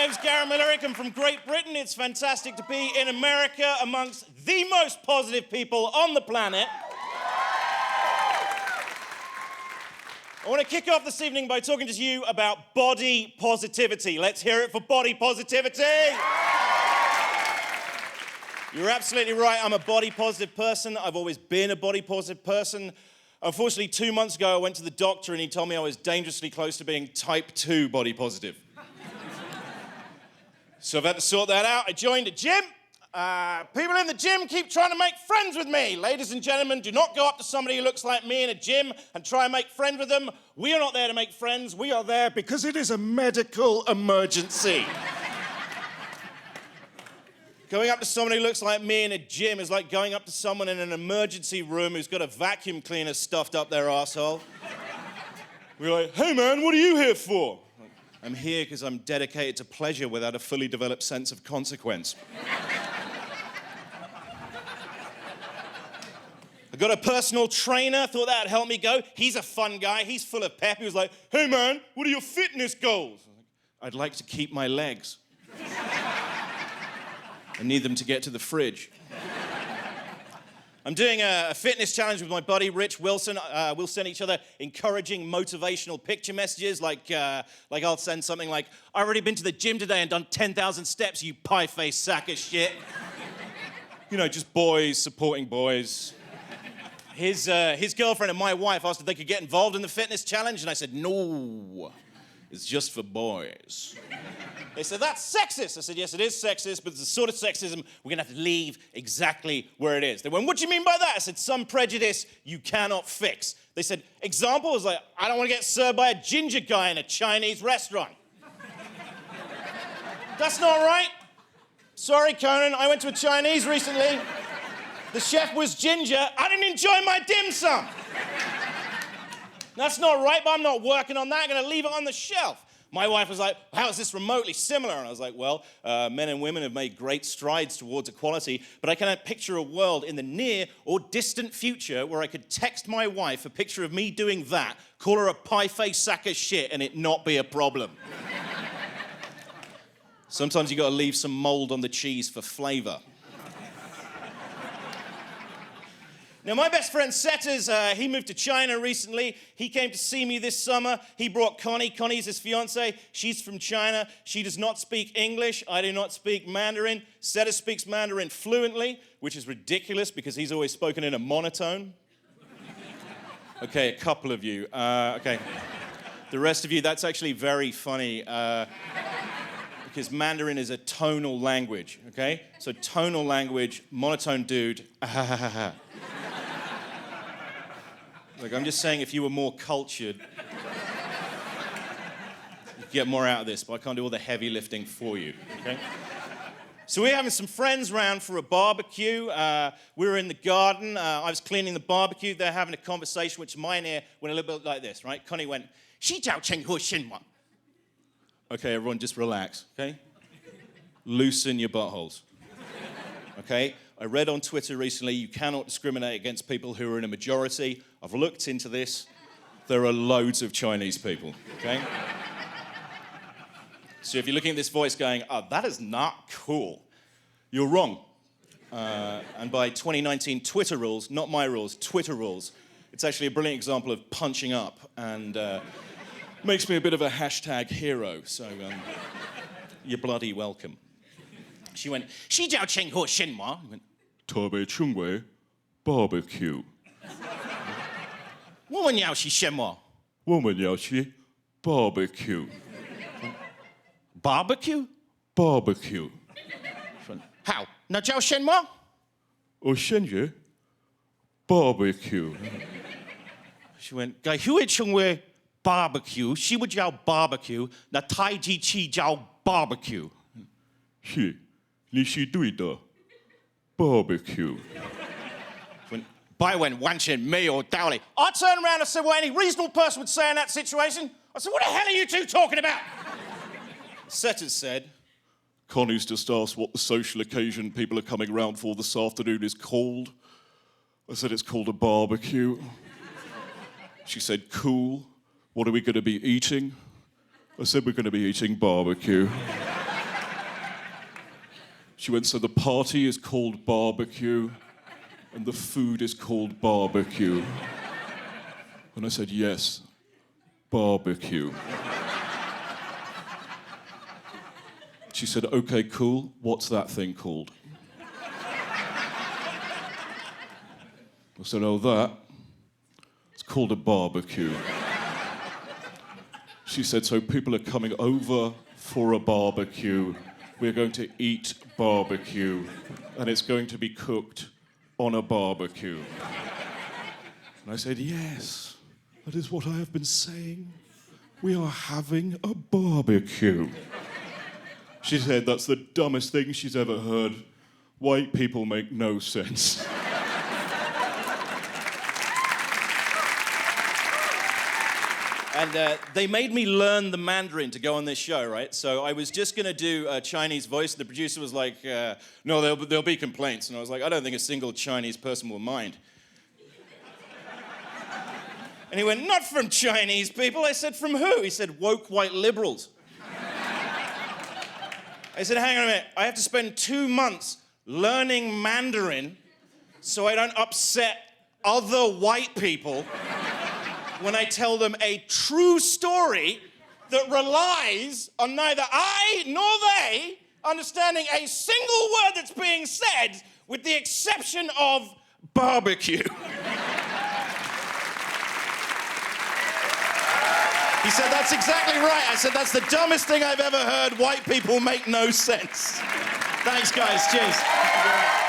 name's Garrett Millerick. I'm from Great Britain. It's fantastic to be in America amongst the most positive people on the planet. I want to kick off this evening by talking to you about body positivity. Let's hear it for body positivity. You're absolutely right. I'm a body positive person. I've always been a body positive person. Unfortunately, 2 months ago, I went to the doctor and he told me I was dangerously close to being type 2 body positive. So I've had to sort that out. I joined a gym. People in the gym keep trying to make friends with me. Ladies and gentlemen, do not go up to somebody who looks like me in a gym and try and make friends with them. We are not there to make friends. We are there because it is a medical emergency. Going up to someone who looks like me in a gym is like going up to someone in an emergency room who's got a vacuum cleaner stuffed up their arsehole. We're like, hey man, what are you here for? I'm here because I'm dedicated to pleasure without a fully developed sense of consequence. I got a personal trainer, thought that'd help me go. He's a fun guy, he's full of pep. He was like, hey man, what are your fitness goals? I'd like to keep my legs. I need them to get to the fridge. I'm doing a fitness challenge with my buddy Rich Wilson. We'll send each other encouraging, motivational picture messages like I'll send something like, I've already been to the gym today and done 10,000 steps, you pie-faced sack of shit. You know, just boys supporting boys. His girlfriend and my wife asked if they could get involved in the fitness challenge, and I said, no, it's just for boys. They said, that's sexist. I said, yes, it is sexist, but it's the sort of sexism we're going to have to leave exactly where it is. They went, what do you mean by that? I said, some prejudice you cannot fix. They said, example? I was like, I don't want to get served by a ginger guy in a Chinese restaurant. That's not right. Sorry, Conan, I went to a Chinese recently. The chef was ginger. I didn't enjoy my dim sum. That's not right, but I'm not working on that. I'm going to leave it on the shelf. My wife was like, how is this remotely similar? And I was like, well, men and women have made great strides towards equality, but I cannot picture a world in the near or distant future where I could text my wife a picture of me doing that, call her a pie-faced sack of shit, and it not be a problem. Sometimes you got to leave some mold on the cheese for flavor. Now, my best friend Setters, he moved to China recently. He came to see me this summer. He brought Connie. Connie's his fiancée. She's from China. She does not speak English. I do not speak Mandarin. Setters speaks Mandarin fluently, which is ridiculous because he's always spoken in a monotone. Okay, a couple of you. Okay. The rest of you, that's actually very funny because Mandarin is a tonal language, okay? So tonal language, monotone dude, Look, I'm just saying if you were more cultured, you'd get more out of this, but I can't do all the heavy lifting for you, okay? So we're having some friends round for a barbecue. We were in the garden. I was cleaning the barbecue. They're having a conversation, which mine ear went a little bit like this, right? Connie went, "Xi jiao cheng hu xin wa." Okay, everyone, just relax, okay? Loosen your buttholes, okay? I read on Twitter recently, you cannot discriminate against people who are in a majority. I've looked into this. There are loads of Chinese people, okay? So if you're looking at this voice going, oh, that is not cool, you're wrong. And by 2019 Twitter rules, not my rules, Twitter rules, it's actually a brilliant example of punching up and makes me a bit of a hashtag hero, so you're bloody welcome. She went, "Xi jiao cheng hu xin ma." I went, "Tabe chungwei barbecue." "Woman yao xi xian ma." "Woman yao xi barbecue." "Barbecue?" "Barbecue." She went, "How? Na jiao xian ma?" "Oh, xian ye barbecue." She went, "Gai hui chungwei barbecue, xi wu jiao barbecue, na tai ji qi jiao barbecue." "Xi." 你是对的 barbecue. Bai went, 完全没有道理. I turned around and said what any reasonable person would say in that situation. I said, what the hell are you two talking about? Setters said, Connie's just asked what the social occasion people are coming round for this afternoon is called. I said, it's called a barbecue. She said, cool. What are we going to be eating? I said, we're going to be eating barbecue. She went, so the party is called barbecue and the food is called barbecue. And I said, yes, barbecue. She said, okay, cool, what's that thing called? I said, oh, that? It's called a barbecue. She said, so people are coming over for a barbecue. We're going to eat barbecue, and it's going to be cooked on a barbecue. And I said, yes, that is what I have been saying. We are having a barbecue. She said, that's the dumbest thing she's ever heard. White people make no sense. And they made me learn the Mandarin to go on this show, right? So I was just going to do a Chinese voice. The producer was like, no, there'll be complaints. And I was like, I don't think a single Chinese person will mind. And he went, not from Chinese people. I said, from who? He said, woke white liberals. I said, hang on a minute. I have to spend 2 months learning Mandarin so I don't upset other white people when I tell them a true story that relies on neither I nor they understanding a single word that's being said, with the exception of barbecue. He said, that's exactly right. I said, that's the dumbest thing I've ever heard. White people make no sense. Thanks, guys. Cheers.